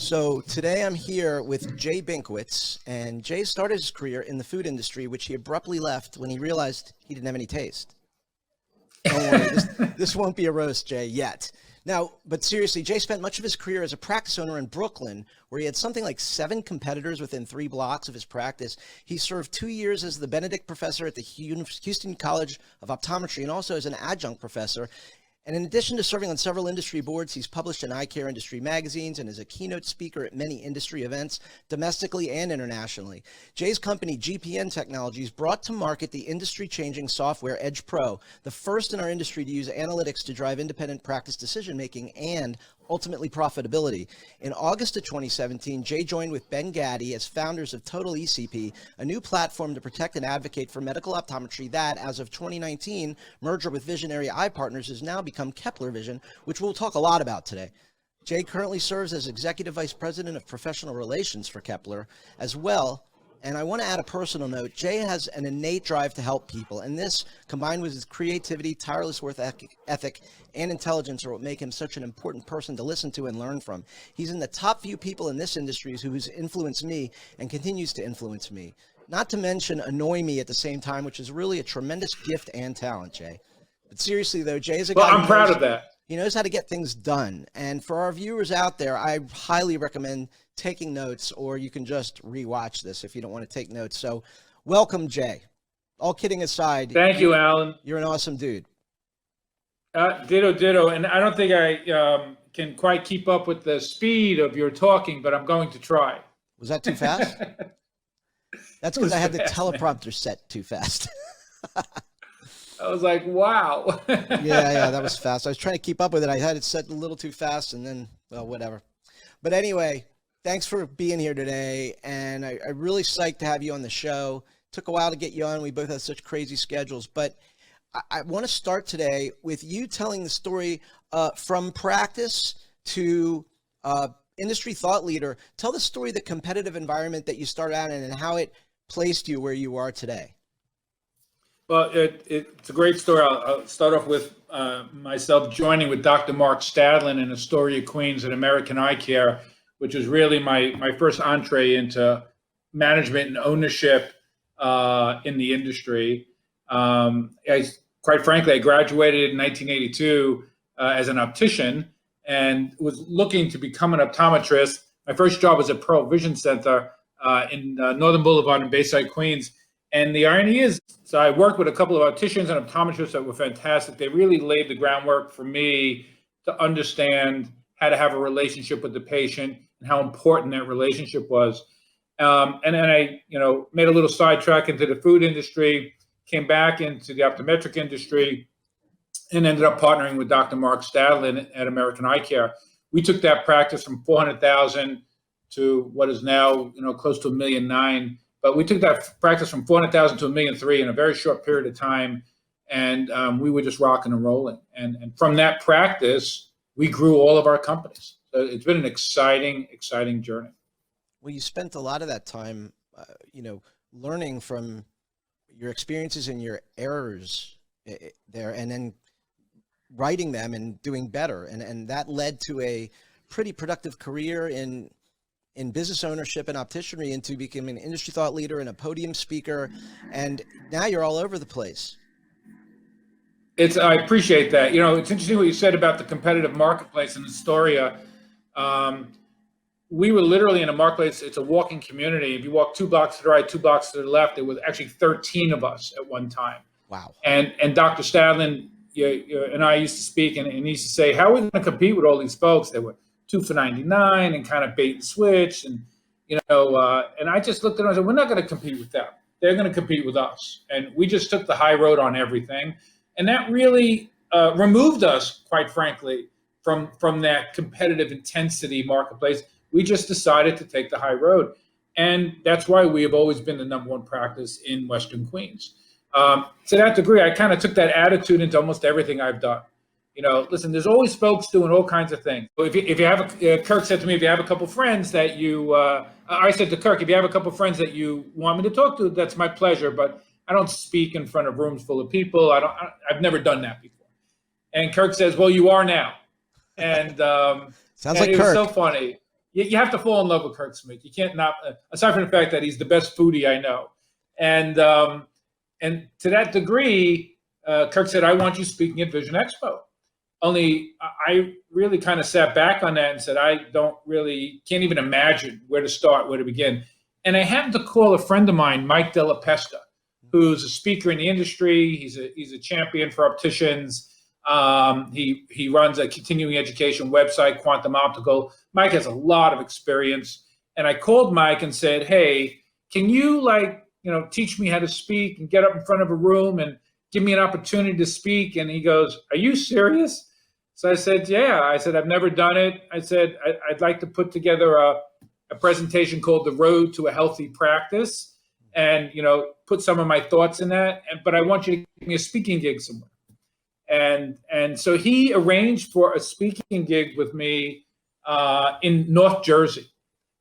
So today I'm here with Jay Binkowitz, and Jay started his career in the food industry, which he abruptly left when he realized he didn't have any taste. Don't worry, this won't be a roast, Jay, yet. Now, but seriously, Jay spent much of his career as a practice owner in Brooklyn, where he had something like 7 competitors within 3 blocks of his practice. He served 2 years as the Benedict professor at the Houston College of Optometry and also as an adjunct professor. And in addition to serving on several industry boards, he's published in eye care industry magazines and is a keynote speaker at many industry events, domestically and internationally. Jay's company, GPN Technologies, brought to market the industry-changing software Edge Pro, the first in our industry to use analytics to drive independent practice decision-making and ultimately profitability. In August of 2017, Jay joined with Ben Gaddy as founders of Total ECP, a new platform to protect and advocate for medical optometry that, as of 2019, merger with Visionary Eye Partners, has now become Kepler Vision, which we'll talk a lot about today. Jay currently serves as Executive Vice President of Professional Relations for Kepler as well. And I want to add a personal note. Jay has an innate drive to help people, and this, combined with his creativity, tireless work ethic, and intelligence, are what make him such an important person to listen to and learn from. He's in the top few people in this industry who's influenced me and continues to influence me. Not to mention annoy me at the same time, which is really a tremendous gift and talent, Jay. But seriously, though, Jay is a guy. Well, I'm proud of that. He knows how to get things done. And for our viewers out there, I highly recommend taking notes, or you can just rewatch this if you don't want to take notes. So welcome, Jay. All kidding aside. Thank you, Alan. You're an awesome dude. Ditto. And I don't think I can quite keep up with the speed of your talking, but I'm going to try. Was that too fast? That's because I had the teleprompter set too fast. I was like, wow. Yeah, that was fast. I was trying to keep up with it. I had it set a little too fast, and then, well, whatever. But anyway, thanks for being here today, and I really psyched to have you on the show. Took a while to get you on. We both had such crazy schedules, but I want to start today with you telling the story from practice to industry thought leader. Tell the story of the competitive environment that you started out in and how it placed you where you are today. Well, it's a great story. I'll start off with myself joining with Dr. Mark Stadlin in Astoria, Queens at American Eye Care, which was really my first entree into management and ownership in the industry. Quite frankly, I graduated in 1982 as an optician and was looking to become an optometrist. My first job was at Pearl Vision Center in Northern Boulevard in Bayside, Queens. And the irony is, so I worked with a couple of opticians and optometrists that were fantastic. They really laid the groundwork for me to understand how to have a relationship with the patient and how important that relationship was. And then I, made a little sidetrack into the food industry, came back into the optometric industry, and ended up partnering with Dr. Mark Stadlin at American Eye Care. We took that practice from 400,000 to what is now, close to $1.9 million. But we took that practice from 400,000 to $1.3 million in a very short period of time, and we were just rocking and rolling. And from that practice, we grew all of our companies. So it's been an exciting journey. Well, you spent a lot of that time, learning from your experiences and your errors there, and then writing them and doing better, and that led to a pretty productive career in business ownership and opticianry, into becoming an industry thought leader and a podium speaker, and now you're all over the place. I appreciate that. It's interesting what you said about the competitive marketplace in Astoria. We were literally in a marketplace. It's a walking community. If you walk 2 blocks to the right, 2 blocks to the left, there was actually 13 of us at one time. Wow. And Dr. Stadlin and I used to speak, and he used to say, how are we going to compete with all these folks that were 2 for $99 and kind of bait and switch, and and I just looked at them and said, we're not going to compete with them. They're going to compete with us. And we just took the high road on everything, and that really removed us, quite frankly, from that competitive intensity marketplace. We just decided to take the high road, and that's why we have always been the #1 practice in Western Queens. To that degree, I kind of took that attitude into almost everything I've done. Listen, there's always folks doing all kinds of things. So if you have Kirk said to me, if you have a couple friends that you, I said to Kirk, if you have a couple friends that you want me to talk to, that's my pleasure. But I don't speak in front of rooms full of people. I've never done that before. And Kirk says, well, you are now. And sounds like Kirk. It was so funny. you have to fall in love with Kirk Smith. You can't not, aside from the fact that he's the best foodie I know. And to that degree, Kirk said, I want you speaking at Vision Expo. Only I really kind of sat back on that and said, I can't even imagine where to start, where to begin. And I happened to call a friend of mine, Mike Della Pesca, who's a speaker in the industry. He's a champion for opticians. He runs a continuing education website, Quantum Optical. Mike has a lot of experience. And I called Mike and said, hey, can you teach me how to speak and get up in front of a room and give me an opportunity to speak? And he goes, are you serious? So I said, yeah. I said, I've never done it. I said, I'd like to put together a presentation called The Road to a Healthy Practice and, put some of my thoughts in that. But I want you to give me a speaking gig somewhere. And so he arranged for a speaking gig with me in North Jersey.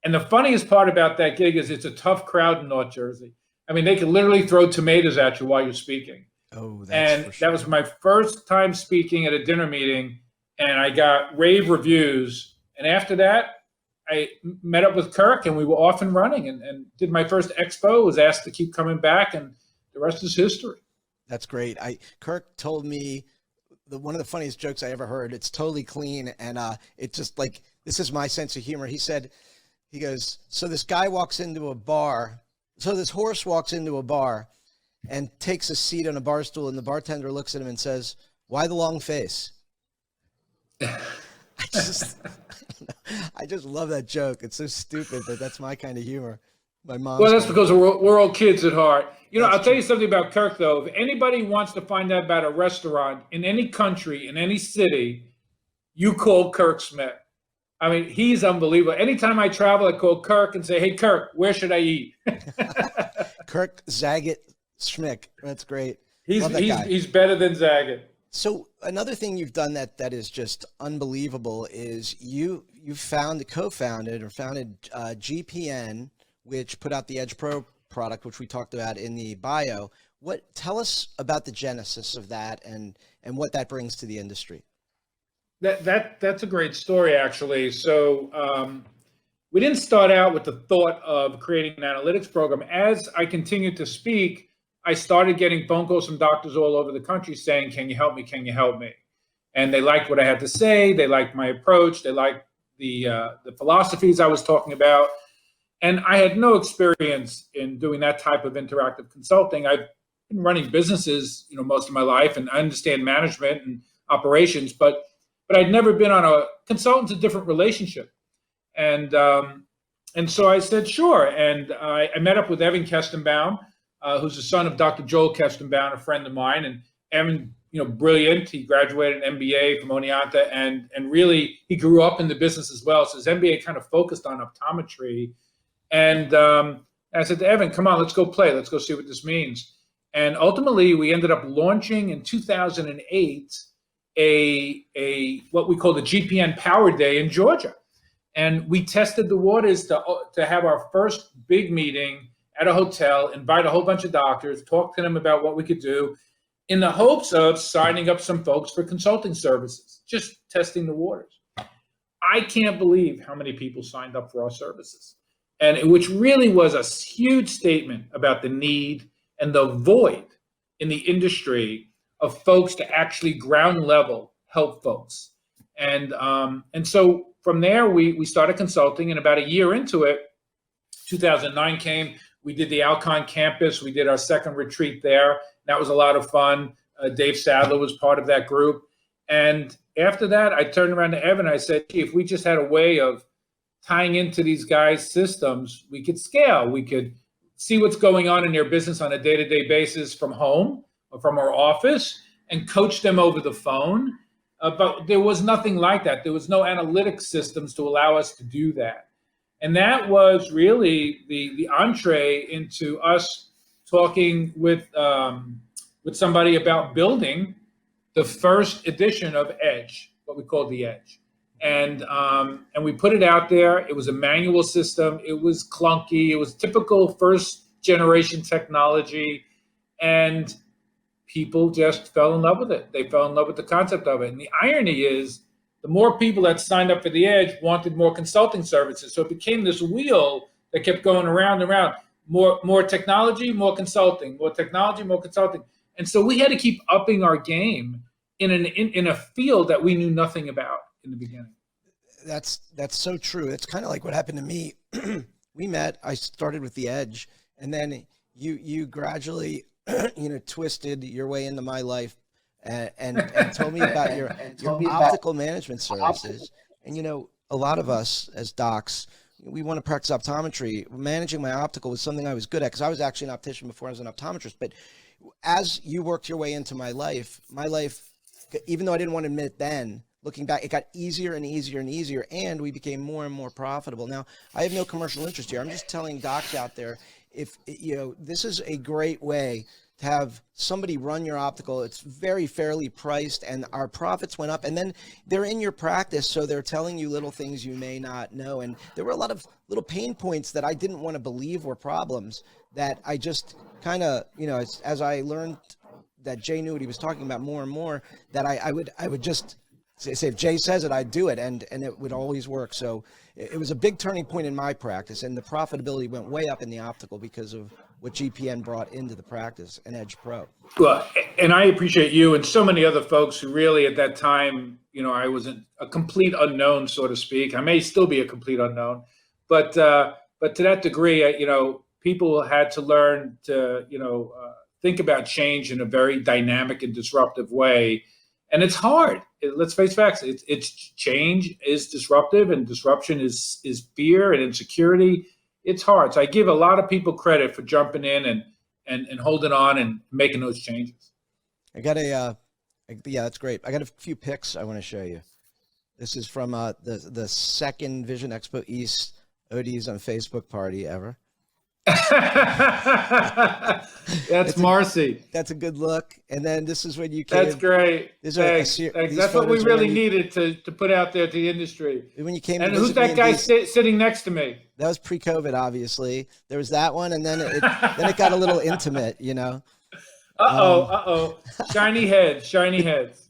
And the funniest part about that gig is it's a tough crowd in North Jersey. I mean, they can literally throw tomatoes at you while you're speaking. Oh, that's and for sure. That was my first time speaking at a dinner meeting, and I got rave reviews. And after that, I met up with Kirk, and we were off and running and did my first expo, was asked to keep coming back, and the rest is history. That's great. Kirk told me one of the funniest jokes I ever heard. It's totally clean, and it's just like, this is my sense of humor. He goes, so this horse walks into a bar and takes a seat on a bar stool, and the bartender looks at him and says, why the long face? I just love that joke. It's so stupid, but that's my kind of humor. My mom. Well, that's because we're all kids at heart. I'll tell you something about Kirk, though. If anybody wants to find out about a restaurant in any country, in any city, you call Kirk Smith. I mean, he's unbelievable. Anytime I travel, I call Kirk and say, hey, Kirk, where should I eat? Kirk Zagat Schmick. That's great. He's better than Zagat. So another thing you've done that is just unbelievable is you founded GPN, which put out the Edge Pro product, which we talked about in the bio. Tell us about the genesis of that and what that brings to the industry. That's a great story, actually. So we didn't start out with the thought of creating an analytics program. As I continued to speak, I started getting phone calls from doctors all over the country saying, can you help me? Can you help me? And they liked what I had to say. They liked my approach. They liked the philosophies I was talking about. And I had no experience in doing that type of interactive consulting. I've been running businesses, most of my life, and I understand management and operations, but I'd never been on a consultant's a different relationship. And so I said, sure. And I met up with Evan Kestenbaum, who's the son of Dr. Joel Kestenbaum, a friend of mine. And Evan, brilliant. He graduated an MBA from Oneonta, and really he grew up in the business as well. So his MBA kind of focused on optometry. And I said to Evan, come on, let's go play. Let's go see what this means. And ultimately, we ended up launching in 2008 a what we call the GPN Power Day in Georgia. And we tested the waters to have our first big meeting at a hotel, invite a whole bunch of doctors, talk to them about what we could do in the hopes of signing up some folks for consulting services, just testing the waters. I can't believe how many people signed up for our services. And which really was a huge statement about the need and the void in the industry of folks to actually ground level help folks. And so from there, we started consulting, and about a year into it, 2009 came, we did the Alcon campus, we did our second retreat there. That was a lot of fun. Dave Sadler was part of that group. And after that, I turned around to Evan, I said, if we just had a way of tying into these guys' systems, we could scale. We could see what's going on in their business on a day-to-day basis from home or from our office and coach them over the phone. But there was nothing like that. There was no analytics systems to allow us to do that. And that was really the entree into us talking with somebody about building the first edition of Edge, what we call the Edge. And we put it out there. It was a manual system. It was clunky. It was typical first generation technology. And people just fell in love with it. They fell in love with the concept of it. And the irony is, the the more people that signed up for the Edge wanted more consulting services. So it became this wheel that kept going around and around. More technology, more consulting, more technology, more consulting. And so we had to keep upping our game in a field that we knew nothing about in the beginning. That's so true. It's kind of like what happened to me. We met, I started with the Edge, and then you gradually, twisted your way into my life and told me about your optical management services. And, a lot of us as docs, we want to practice optometry. Managing my optical was something I was good at because I was actually an optician before I was an optometrist. But as you worked your way into my life, even though I didn't want to admit it then, looking back, it got easier and easier and easier, and we became more and more profitable. Now, I have no commercial interest here. I'm just telling docs out there, if this is a great way to have somebody run your optical. It's very fairly priced, and our profits went up. And then they're in your practice, so they're telling you little things you may not know. And there were a lot of little pain points that I didn't want to believe were problems that I just kind of, as I learned that Jay knew what he was talking about more and more, that I would just say, if Jay says it, I'd do it, and it would always work. So it was a big turning point in my practice, and the profitability went way up in the optical because of what GPN brought into the practice and Edge Pro. Well, and I appreciate you and so many other folks who really at that time, I was a complete unknown, so to speak. I may still be a complete unknown, but to that degree, people had to learn to, think about change in a very dynamic and disruptive way. And it's hard. Let's face facts. It's change is disruptive, and disruption is fear and insecurity. It's hard. So I give a lot of people credit for jumping in and holding on and making those changes. I got yeah, that's great. I got a few pics I want to show you. This is from the second Vision Expo East ODs on Facebook party ever. That's Marcy. That's a good look. And then this is when you came. That's great. Thanks. That's what we really needed to put out there to the industry. When you came, and who's that guy sitting next to me? That was pre-COVID, obviously. There was that one, and then it got a little intimate, Shiny heads.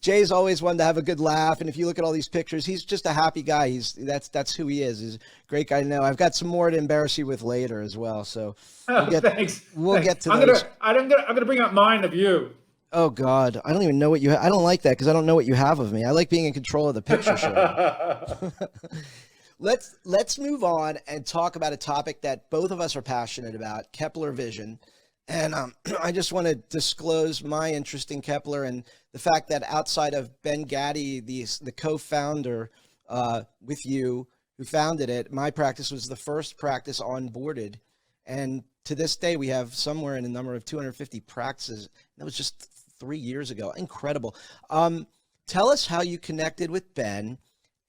Jay's always one to have a good laugh, and if you look at all these pictures, he's just a happy guy. That's who he is. He's a great guy to know. I've got some more to embarrass you with later as well. So thanks. We'll get to those. I'm gonna bring up mine of you. Oh God, I don't even know what you. I don't like that because I don't know what you have of me. I like being in control of the picture show. Let's move on and talk about a topic that both of us are passionate about: Kepler vision. And I just want to disclose my interest in Kepler and the fact that outside of Ben Gaddy, the co-founder with you who founded it, my practice was the first practice onboarded. And to this day, we have somewhere in the number of 250 practices. That was just 3 years ago. Incredible. Tell us how you connected with Ben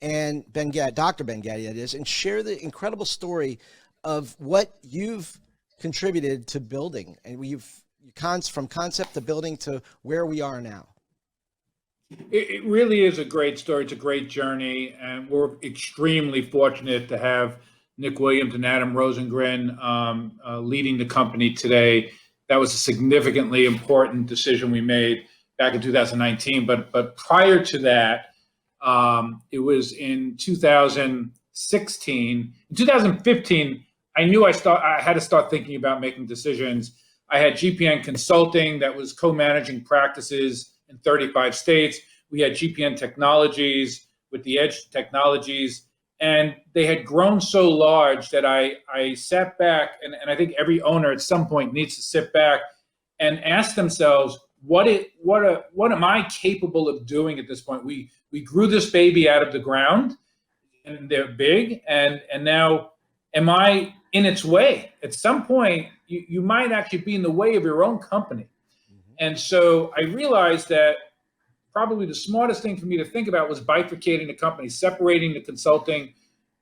and Dr. Ben Gaddy, that is, and share the incredible story of what you've contributed to building, and from concept to building to where we are now. It really is a great story. It's a great journey, and we're extremely fortunate to have Nick Williams and Adam Rosengren leading the company today. That was a significantly important decision we made back in 2019. But prior to that, it was in 2016. In 2015, I knew I had to start thinking about making decisions. I had GPN Consulting that was co-managing practices in 35 states. We had GPN Technologies with the Edge Technologies, and they had grown so large that I sat back, and I think every owner at some point needs to sit back and ask themselves, what am I capable of doing at this point? We grew this baby out of the ground, and they're big, and now am I in its way? At some point, you might actually be in the way of your own company. Mm-hmm. And so I realized that probably the smartest thing for me to think about was bifurcating the company, separating the consulting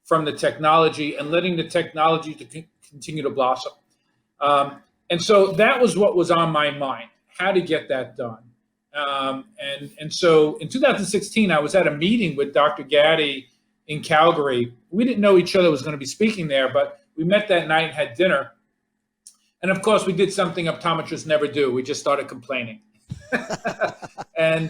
from the technology and letting the technology to continue to blossom. And so that was what was on my mind, how to get that done. And so in 2016, I was at a meeting with Dr. Gaddy in Calgary. We didn't know each other was going to be speaking there, but we met that night and had dinner. And of course, we did something optometrists never do. We just started complaining. And,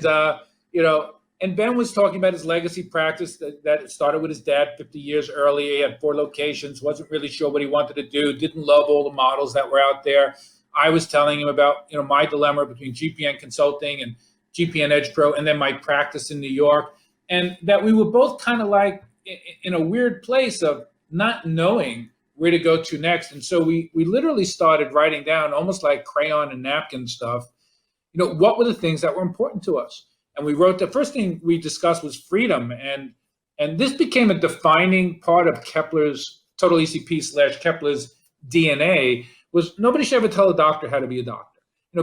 And Ben was talking about his legacy practice that started with his dad 50 years earlier. He had 4 locations, wasn't really sure what he wanted to do, didn't love all the models that were out there. I was telling him about, my dilemma between GPN Consulting and GPN Edge Pro, and then my practice in New York. And that we were both kind of like in a weird place of not knowing where to go to next. And so we literally started writing down, almost like crayon and napkin stuff, what were the things that were important to us. And we wrote, the first thing we discussed was freedom. And this became a defining part of Kepler's total ECP / Kepler's DNA, was nobody should ever tell a doctor how to be a doctor.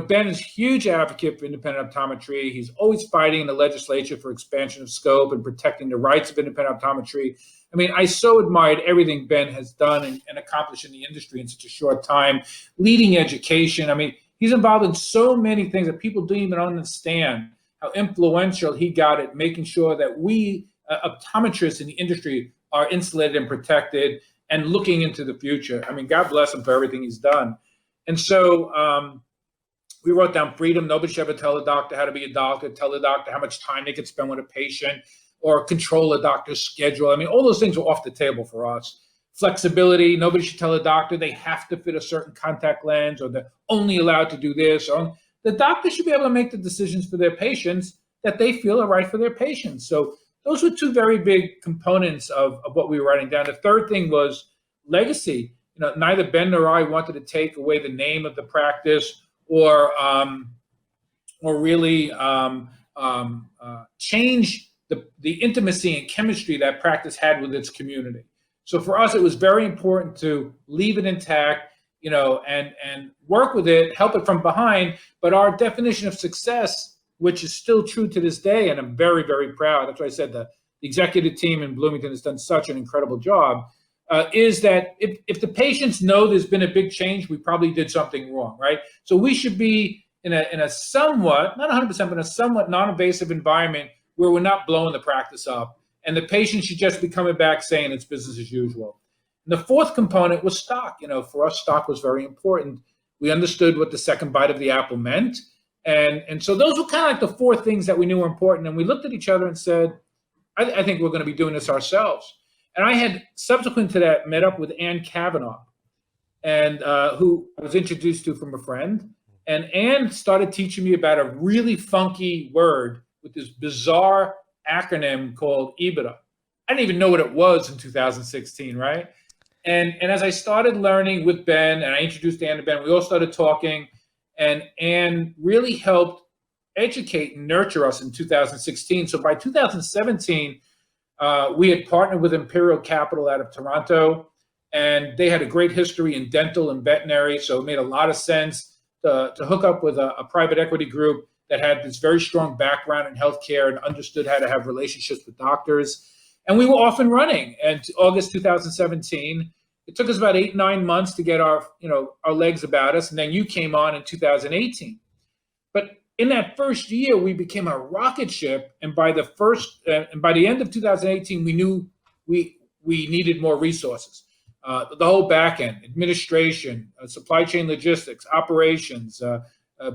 Ben is a huge advocate for independent optometry. He's always fighting in the legislature for expansion of scope and protecting the rights of independent optometry. I mean, I so admired everything Ben has done and accomplished in the industry in such a short time, leading education. I mean, he's involved in so many things that people don't even understand how influential he got at making sure that we optometrists in the industry are insulated and protected and looking into the future. I mean, God bless him for everything he's done. And so we wrote down freedom. Nobody should ever tell a doctor how to be a doctor, tell the doctor how much time they could spend with a patient, or control a doctor's schedule. I mean, all those things were off the table for us. Flexibility. Nobody should tell a doctor they have to fit a certain contact lens, or they're only allowed to do this. Or the doctor should be able to make the decisions for their patients that they feel are right for their patients. So those were 2 very big components of what we were writing down. The third thing was legacy. Neither Ben nor I wanted to take away the name of the practice or really change the intimacy and chemistry that practice had with its community. So for us, it was very important to leave it intact, and work with it, help it from behind. But our definition of success, which is still true to this day, and I'm very, very proud. That's why I said the executive team in Bloomington has done such an incredible job, is that if the patients know there's been a big change, we probably did something wrong, right? So we should be in a somewhat, not 100%, but a somewhat non-invasive environment where we're not blowing the practice up. And the patient should just be coming back saying it's business as usual. And the fourth component was stock. For us, stock was very important. We understood what the second bite of the apple meant. And so those were kind of like the 4 things that we knew were important. And we looked at each other and said, I think we're going to be doing this ourselves. And I had, subsequent to that, met up with Ann Kavanaugh, and who I was introduced to from a friend. And Ann started teaching me about a really funky word with this bizarre acronym called EBITDA. I didn't even know what it was in 2016, right? And as I started learning with Ben, and I introduced Ann to Ben, we all started talking, and Ann really helped educate and nurture us in 2016. So by 2017, we had partnered with Imperial Capital out of Toronto, and they had a great history in dental and veterinary. So it made a lot of sense to hook up with a private equity group that had this very strong background in healthcare and understood how to have relationships with doctors. And we were off and running. And August 2017, it took us about 8-9 months to get our legs about us. And then you came on in 2018. But in that first year, we became a rocket ship. And by the end of 2018, we knew we needed more resources. The whole back end, administration, supply chain logistics, operations,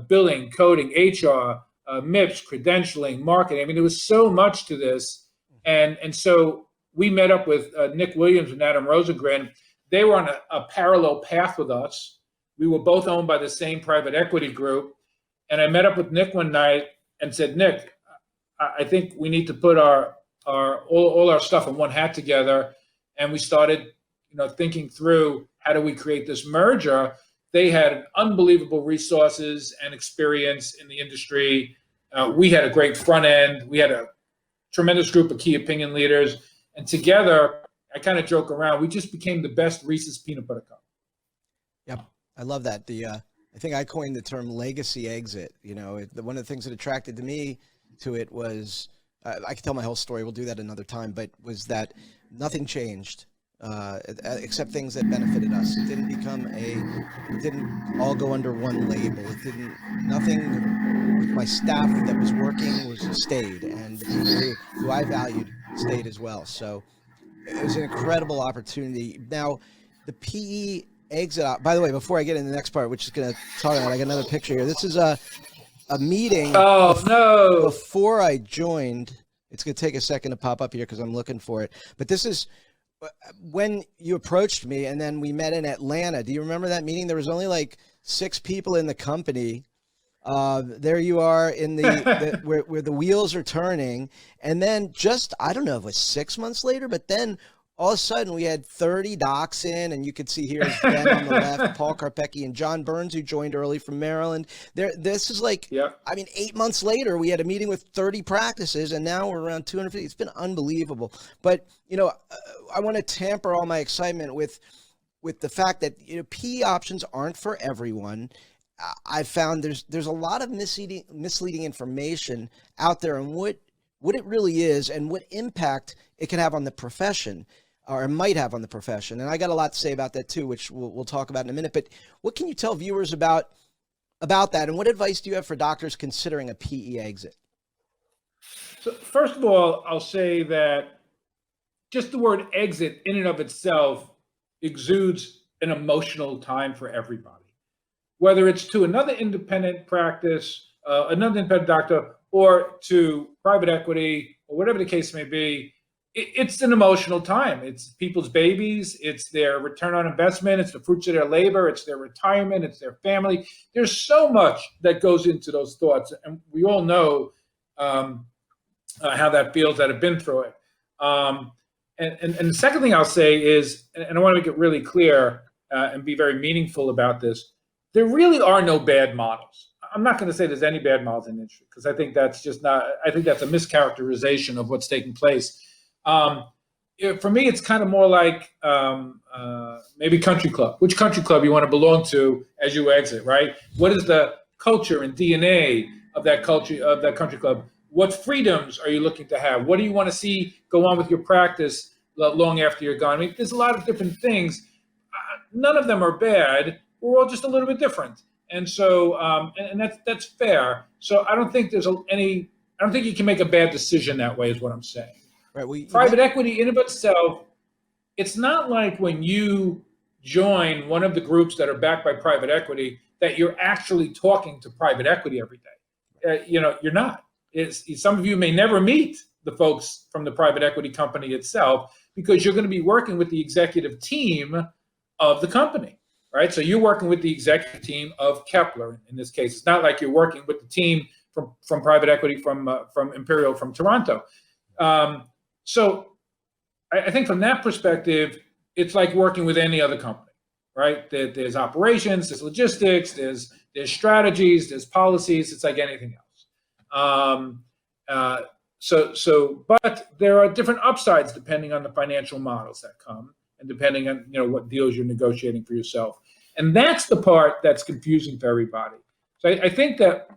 billing, coding, HR, MIPS, credentialing, marketing. I mean, there was so much to this. And so we met up with Nick Williams and Adam Rosengren. They were on a parallel path with us. We were both owned by the same private equity group. And I met up with Nick one night and said, Nick, I think we need to put all our stuff in one hat together. And we started, thinking through how do we create this merger. They had unbelievable resources and experience in the industry. We had a great front end. We had a tremendous group of key opinion leaders. And together, I kind of joke around, we just became the best Reese's peanut butter cup. Yep. I love that. I think I coined the term legacy exit. One of the things that attracted me to it was, I could tell my whole story. We'll do that another time, but was that nothing changed. Except things that benefited us. It didn't all go under one label. Nothing with my staff that was working stayed, and who I valued stayed as well. So it was an incredible opportunity. Now, the PE exit, by the way, before I get into the next part, which is going to talk about, I got another picture here. This is a meeting before I joined it's going to take a second to pop up here because I'm looking for it. But this is when you approached me, and then we met in Atlanta. Do you remember that meeting? There was only like 6 people in the company. There you are in where the wheels are turning. And then just, I don't know if it was 6 months later, but then all of a sudden we had 30 docs in, and you could see here is Ben on the left, Paul Karpecki and John Burns, who joined early from Maryland. This is like, I mean, 8 months later, we had a meeting with 30 practices, and now we're around 250. It's been unbelievable. But, you know, I want to tamper all my excitement with the fact that, you know, PE options aren't for everyone. I found there's a lot of misleading information out there on what it really is and what impact it can have on the profession, or might have on the profession. And I got a lot to say about that too, which we'll talk about in a minute. But what can you tell viewers about that, and what advice do you have for doctors considering a PE exit? So first of all, I'll say that just the word exit in and of itself exudes an emotional time for everybody. Whether it's to another independent practice, another independent doctor, or to private equity, or whatever the case may be, it's an emotional time. It's people's babies, it's their return on investment, it's the fruits of their labor, it's their retirement, it's their family. There's so much that goes into those thoughts, and we all know how that feels that have been through it. And the second thing I'll say is, and I want to make it really clear and be very meaningful about this, there really are no bad models. I'm not going to say there's any bad models in the industry, because I think that's just not, I think that's a mischaracterization of what's taking place. For me, it's kind of more like maybe country club. Which country club you want to belong to as you exit, right? What is the culture and DNA of that culture, of that country club? What freedoms are you looking to have? What do you want to see go on with your practice long after you're gone? I mean, there's a lot of different things. None of them are bad. We're all just a little bit different. And so, and that's fair. So I don't think I don't think you can make a bad decision that way, is what I'm saying. Right. Private equity in and of itself, it's not like when you join one of the groups that are backed by private equity that you're actually talking to private equity every day. You're not. Some of you may never meet the folks from the private equity company itself, because you're going to be working with the executive team of the company. Right, so you're working with the executive team of Kepler in this case. It's not like you're working with the team from private equity from Imperial from Toronto. So I think from that perspective, it's like working with any other company, right? There's operations, there's logistics, there's strategies, there's policies. It's like anything else. But there are different upsides depending on the financial models that come, and depending on what deals you're negotiating for yourself. And that's the part that's confusing for everybody. So I think that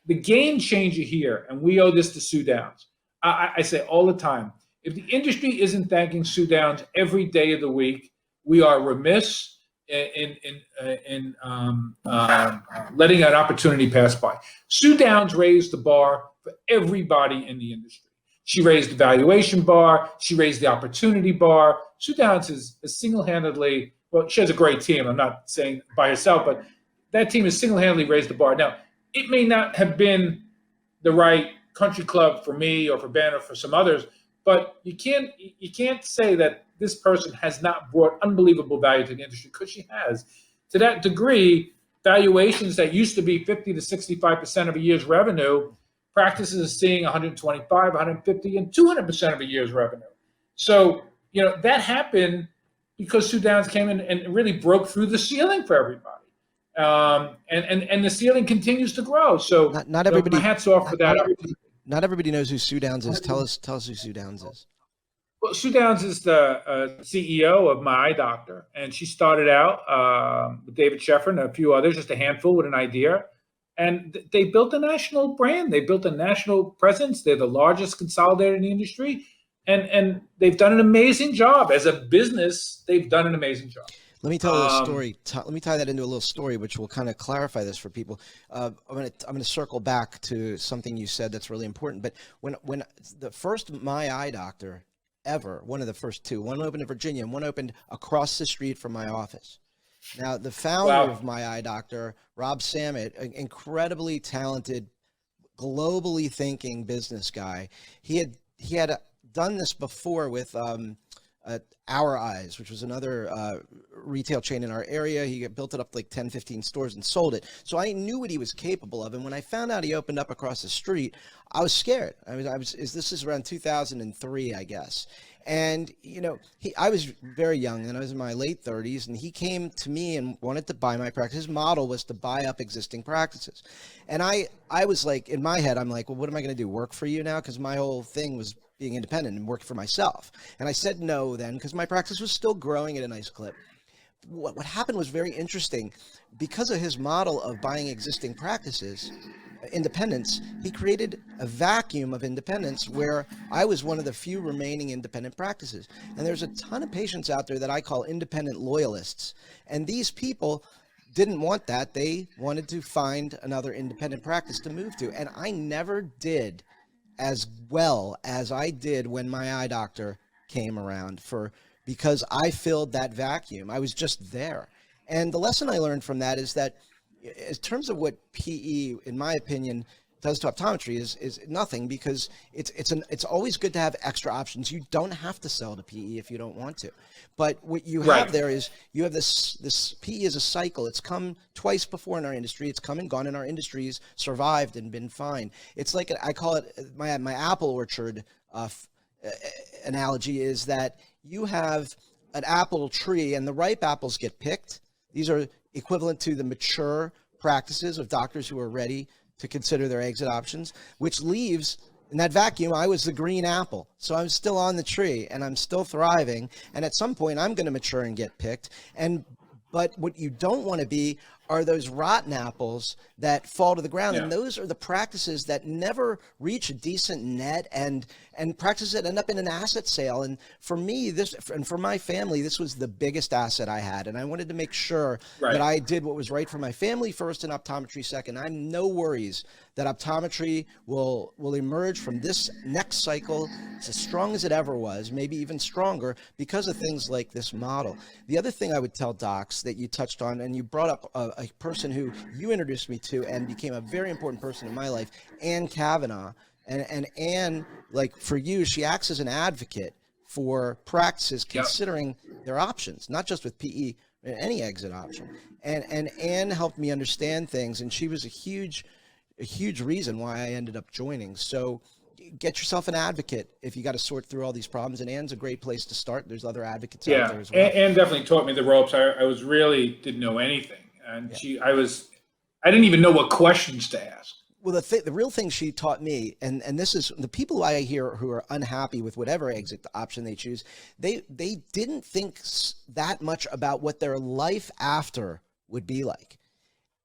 the game changer here, and we owe this to Sue Downs, I say all the time, if the industry isn't thanking Sue Downs every day of the week, we are remiss in letting an opportunity pass by. Sue Downs raised the bar for everybody in the industry. She raised the valuation bar. She raised the opportunity bar. Sue Downs is single-handedly, well, she has a great team. I'm not saying by herself, but that team has single-handedly raised the bar. Now, it may not have been the right country club for me or for Ben or for some others, but you can't say that this person has not brought unbelievable value to the industry, because she has. To that degree, valuations that used to be 50 to 65% of a year's revenue, practices are seeing 125, 150, and 200% of a year's revenue. So, that happened because Sue Downs came in and really broke through the ceiling for everybody. And the ceiling continues to grow. So not everybody, my hat's off for that. Not everybody knows who Sue Downs is. Tell us who Sue Downs is. Well, Sue Downs is the CEO of My Eye Doctor, and she started out with David Sheffer and a few others, just a handful, with an idea. And they built a national brand. They built a national presence. They're the largest consolidator in the industry. And they've done an amazing job. As a business, they've done an amazing job. Let me tell a story. Let me tie that into a little story, which will kind of clarify this for people. I'm gonna circle back to something you said that's really important. But when the first My Eye Doctor ever, one of the first two, one opened in Virginia and one opened across the street from my office. Now, the founder of My Eye Doctor, Rob Samet, an incredibly talented, globally thinking business guy, he he had done this before with Our Eyes, which was another retail chain in our area. He built it up like 10, 15 stores and sold it. So I knew what he was capable of. And when I found out he opened up across the street, I was scared. This is around 2003, I guess. And, you know, I was very young, and I was in my late 30s, and he came to me and wanted to buy my practice. His model was to buy up existing practices. And I was like, in my head, I'm like, well, what am I going to do? Work for you now? Because my whole thing was being independent and working for myself. And I said no then, because my practice was still growing at a nice clip. What happened was very interesting. Because of his model of buying existing practices, independence, he created a vacuum of independence where I was one of the few remaining independent practices. And there's a ton of patients out there that I call independent loyalists. And these people didn't want that. They wanted to find another independent practice to move to. And I never did as well as I did when my eye doctor came around, because I filled that vacuum. I was just there. And the lesson I learned from that is that in terms of what PE, in my opinion, does to optometry is nothing, because it's always good to have extra options. You don't have to sell to PE if you don't want to. But what you have there is you have this PE is a cycle. It's come twice before in our industry. It's come and gone, and our industry's survived and been fine. It's like, I call it my apple orchard analogy, is that you have an apple tree and the ripe apples get picked. These are equivalent to the mature practices of doctors who are ready to consider their exit options, which leaves, in that vacuum, I was the green apple. So I'm still on the tree and I'm still thriving. And at some point I'm going to mature and get picked. But what you don't want to be are those rotten apples that fall to the ground. Yeah. And those are the practices that never reach a decent net, and practices that end up in an asset sale. And for me, and for my family, this was the biggest asset I had. And I wanted to make sure that I did what was right for my family first and optometry second. I have no worries that optometry will emerge from this next cycle as strong as it ever was, maybe even stronger, because of things like this model. The other thing I would tell docs that you touched on, and you brought up a person who you introduced me to and became a very important person in my life, Ann Kavanaugh. And Ann, like for you, she acts as an advocate for practices considering their options, not just with PE, any exit option. And Ann helped me understand things, and she was a huge reason why I ended up joining. So get yourself an advocate if you got to sort through all these problems, and Ann's a great place to start. There's other advocates out there as well. Ann definitely taught me the ropes. I was really didn't know anything, and I didn't even know what questions to ask. Well, the real thing she taught me, and this is the people who I hear who are unhappy with whatever exit option they choose, they didn't think that much about what their life after would be like.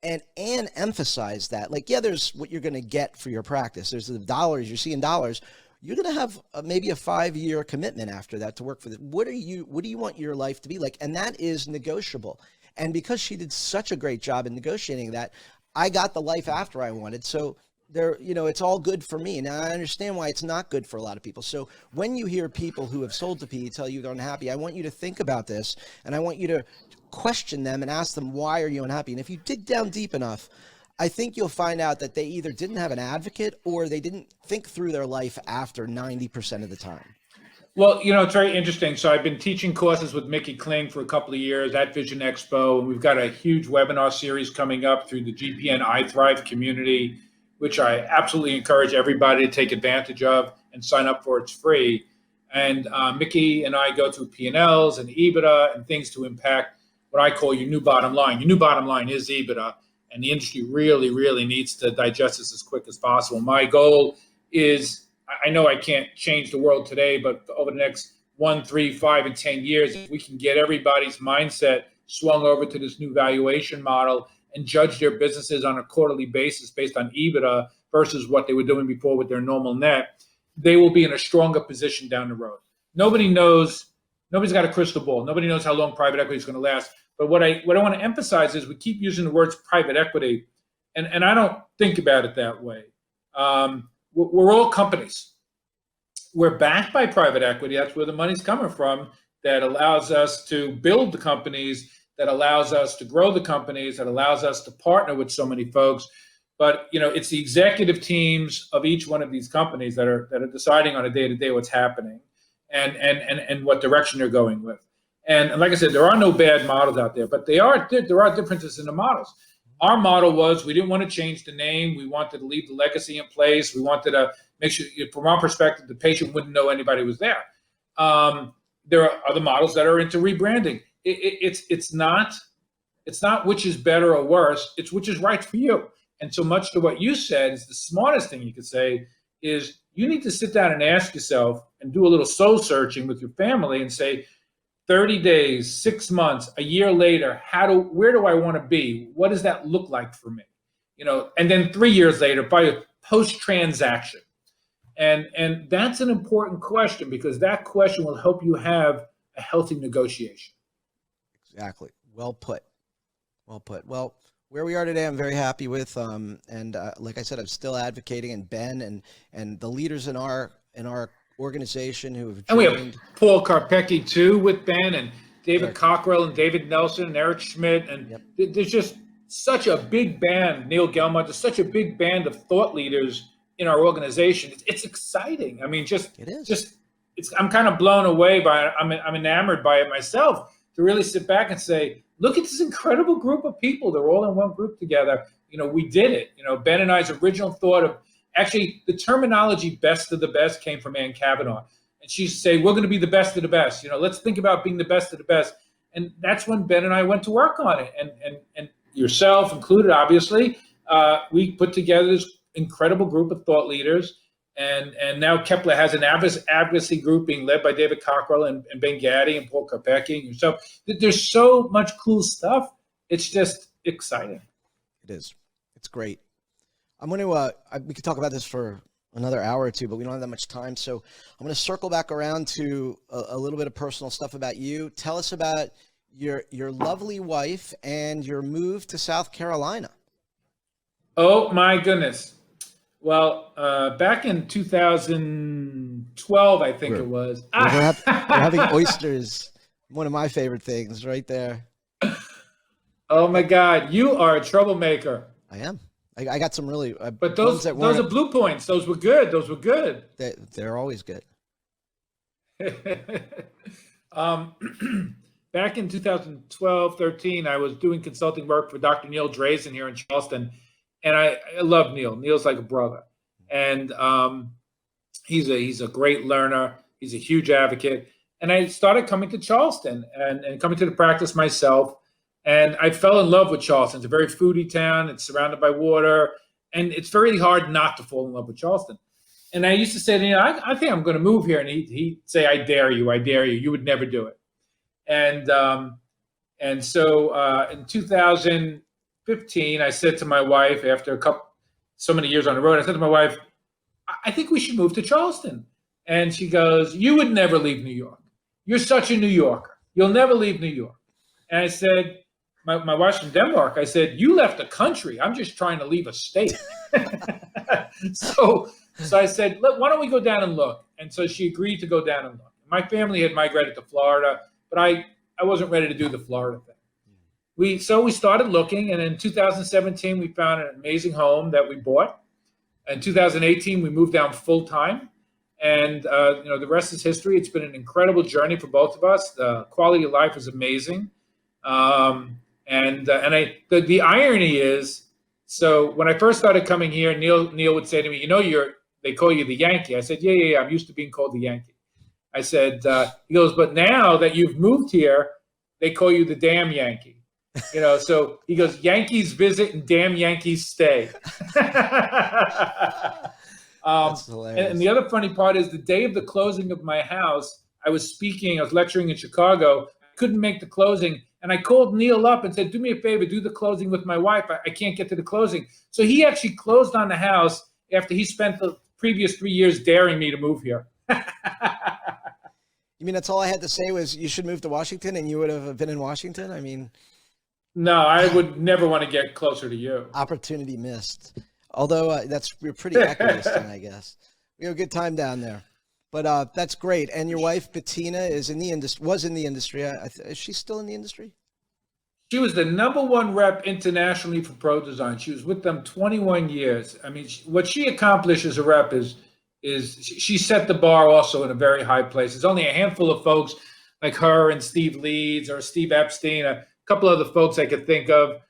And Ann emphasized that, like, there's what you're going to get for your practice. There's the dollars, you're seeing dollars. You're going to have maybe a 5-year commitment after that to work for what do you want your life to be like? And that is negotiable. And because she did such a great job in negotiating that, I got the life after I wanted. So it's all good for me. Now I understand why it's not good for a lot of people. So when you hear people who have sold to PE tell you they're unhappy, I want you to think about this, and I want you to question them and ask them, why are you unhappy? And if you dig down deep enough, I think you'll find out that they either didn't have an advocate or they didn't think through their life after 90% of the time. Well, it's very interesting. So I've been teaching courses with Mickey Kling for a couple of years at Vision Expo, and we've got a huge webinar series coming up through the GPN iThrive community, which I absolutely encourage everybody to take advantage of and sign up for. It's free. And Mickey and I go through P&Ls and EBITDA and things to impact what I call your new bottom line. Your new bottom line is EBITDA, and the industry really, really needs to digest this as quick as possible. My goal is, I know I can't change the world today, but over the next 1, 3, 5, and 10 years, if we can get everybody's mindset swung over to this new valuation model and judge their businesses on a quarterly basis based on EBITDA versus what they were doing before with their normal net, they will be in a stronger position down the road. Nobody's got a crystal ball. Nobody knows how long private equity is going to last. But what I want to emphasize is we keep using the words private equity, and I don't think about it that way. We're all companies. We're backed by private equity. That's where the money's coming from. That allows us to build the companies, that allows us to grow the companies, that allows us to partner with so many folks. But it's the executive teams of each one of these companies that are deciding on a day-to-day what's happening and what direction they're going with. And like I said, there are no bad models out there, but there are differences in the models. Our model was we didn't want to change the name. We wanted to leave the legacy in place. We wanted to make sure, from our perspective, the patient wouldn't know anybody was there. There are other models that are into rebranding. It's not which is better or worse. It's which is right for you. And so much to what you said is the smartest thing you could say is you need to sit down and ask yourself and do a little soul searching with your family and say, 30 days, 6 months, a year later, where do I want to be? What does that look like for me? And then 3 years later, by a post-transaction. And that's an important question because that question will help you have a healthy negotiation. Exactly. Well put. Well put. Well, where we are today, I'm very happy with. Like I said, I'm still advocating, and Ben and the leaders in our organization who have joined. And we have Paul Karpecki too with Ben, and David Cockrell and David Nelson and Eric Schmidt, and there's just such a big band. Neil Gelmont, there's such a big band of thought leaders in our organization. It's exciting. I mean, I'm kind of blown away by it. I'm enamored by it myself to really sit back and say, look at this incredible group of people. They're all in one group together. We did it. Ben and I's original thought of, actually, the terminology "best of the best" came from Ann Kavanaugh. And she said, we're going to be the best of the best. Let's think about being the best of the best. And that's when Ben and I went to work on it. And yourself included, obviously, we put together this incredible group of thought leaders. And now Kepler has an advocacy group being led by David Cockrell and Ben Gaddy and Paul Karpecki and yourself. There's so much cool stuff. It's just exciting. It is. It's great. I'm going to, we could talk about this for another hour or two, but we don't have that much time. So I'm going to circle back around to a little bit of personal stuff about you. Tell us about your lovely wife and your move to South Carolina. Oh my goodness. Well, back in 2012, I think it was. We're having oysters. One of my favorite things right there. Oh my God. You are a troublemaker. I am. I got some really, but those are blue points. Those were good. They're always good. Back in 2012, 13, I was doing consulting work for Dr. Neil Drazen here in Charleston, and I love Neil. Neil's like a brother, and he's a great learner. He's a huge advocate, and I started coming to Charleston and coming to the practice myself. And I fell in love with Charleston. It's a very foodie town. It's surrounded by water. And it's very hard not to fall in love with Charleston. And I used to say to him, I think I'm going to move here. And he'd say, I dare you. You would never do it. And so in 2015, I said to my wife, after so many years on the road, I said to my wife, I think we should move to Charleston. And she goes, you would never leave New York. You're such a New Yorker. You'll never leave New York. And I said, my wife's from Denmark. I said, you left the country. I'm just trying to leave a state. So I said, why don't we go down and look? And so she agreed to go down and look. My family had migrated to Florida, but I wasn't ready to do the Florida thing. So we started looking, and in 2017, we found an amazing home that we bought. In 2018, we moved down full time. And the rest is history. It's been an incredible journey for both of us. The quality of life is amazing. The irony is, so when I first started coming here, Neil would say to me, they call you the Yankee. I said, yeah, I'm used to being called the Yankee. I said, he goes, but now that you've moved here, they call you the damn Yankee. So he goes, Yankees visit and damn Yankees stay. That's hilarious. And the other funny part is the day of the closing of my house, I was lecturing in Chicago. I couldn't make the closing. And I called Neil up and said, do me a favor, do the closing with my wife. I can't get to the closing. So he actually closed on the house after he spent the previous 3 years daring me to move here. You mean that's all I had to say was you should move to Washington and you would have been in Washington? I mean. No, I would never want to get closer to you. Opportunity missed. Although we're pretty equidistant, I guess. We have a good time down there. But that's great. And your wife, Bettina, was in the industry. Is she still in the industry? She was the #1 rep internationally for Pro Design. She was with them 21 years. I mean, what she accomplished as a rep is she set the bar also in a very high place. There's only a handful of folks like her and Steve Leeds or Steve Epstein, a couple other folks I could think of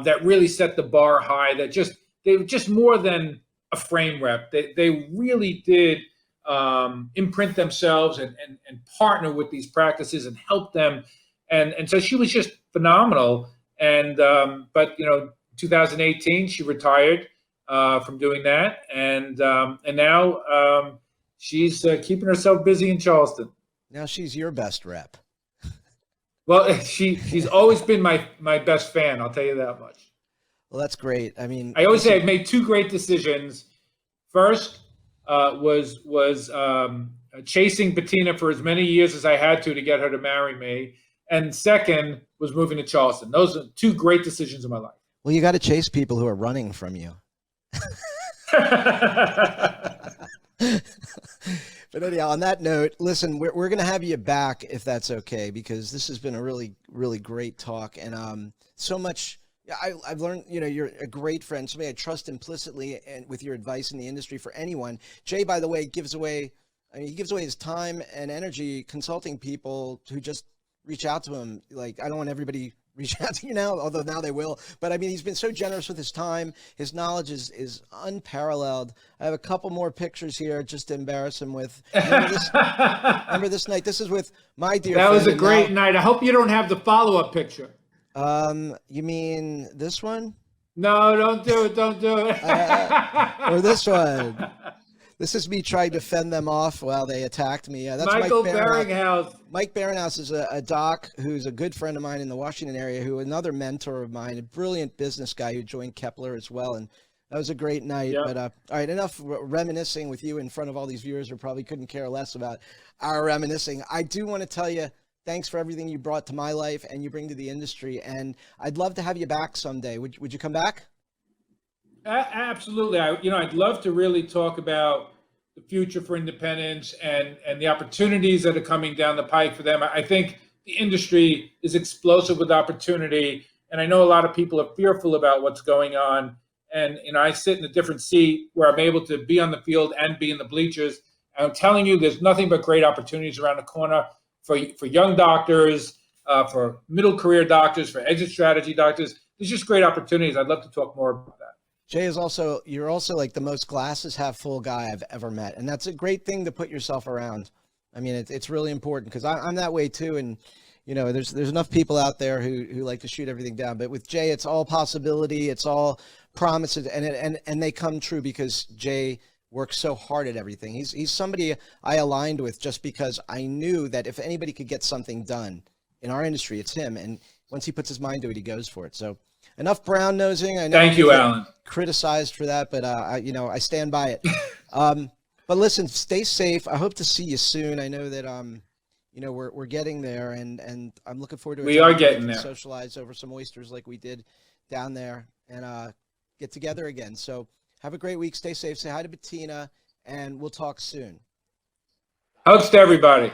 that really set the bar high. They were just more than a frame rep. They really did imprint themselves and partner with these practices and help them. And so she was just phenomenal. And but 2018 she retired from doing that, and now she's keeping herself busy in Charleston. Now she's your best rep. Well, she's always been my best fan. I'll tell you that much. Well, that's great. I mean, I always say I've made two great decisions. First was chasing Bettina for as many years as I had to get her to marry me. And second was moving to Charleston. Those are two great decisions in my life. Well, you got to chase people who are running from you. But anyhow, on that note, listen, we're going to have you back if that's okay, because this has been a really, really great talk. And so much, I've learned, you're a great friend, somebody I trust implicitly and with your advice in the industry for anyone. Jay, by the way, he gives away his time and energy consulting people who just reach out to him. Like, I don't want everybody reach out to you now, although now they will. But I mean, he's been so generous with his time. His knowledge is unparalleled. I have a couple more pictures here just to embarrass him with. Remember this night? This is with my dear friend. That was a great night. I hope you don't have the follow-up picture. You mean this one? No, don't do it. Don't do it. Or this one. This is me trying to fend them off while they attacked me. That's Michael Baringhouse. Mike Baringhouse is a doc who's a good friend of mine in the Washington area, another mentor of mine, a brilliant business guy who joined Kepler as well. And that was a great night. Yep. But all right, enough reminiscing with you in front of all these viewers who probably couldn't care less about our reminiscing. I do want to tell you, thanks for everything you brought to my life and you bring to the industry. And I'd love to have you back someday. Would you come back? Absolutely. I'd love to really talk about the future for independents and the opportunities that are coming down the pike for them. I think the industry is explosive with opportunity, and I know a lot of people are fearful about what's going on. And I sit in a different seat where I'm able to be on the field and be in the bleachers. And I'm telling you, there's nothing but great opportunities around the corner for young doctors, for middle career doctors, for exit strategy doctors. There's just great opportunities. I'd love to talk more about that. Jay, you're also like the most glasses half full guy I've ever met. And that's a great thing to put yourself around. I mean, it's really important because I'm that way too. And, there's enough people out there who like to shoot everything down. But with Jay, it's all possibility. It's all promises. And they come true because Jay works so hard at everything. He's somebody I aligned with just because I knew that if anybody could get something done in our industry, it's him. And once he puts his mind to it, he goes for it. So enough brown nosing. I know Thank you, Alan. Criticized for that, but I stand by it. But listen, stay safe. I hope to see you soon. I know that we're getting there, and I'm looking forward to it. We are getting there. Socialize over some oysters like we did down there, and get together again. So have a great week. Stay safe. Say hi to Bettina, and we'll talk soon. Hugs to everybody.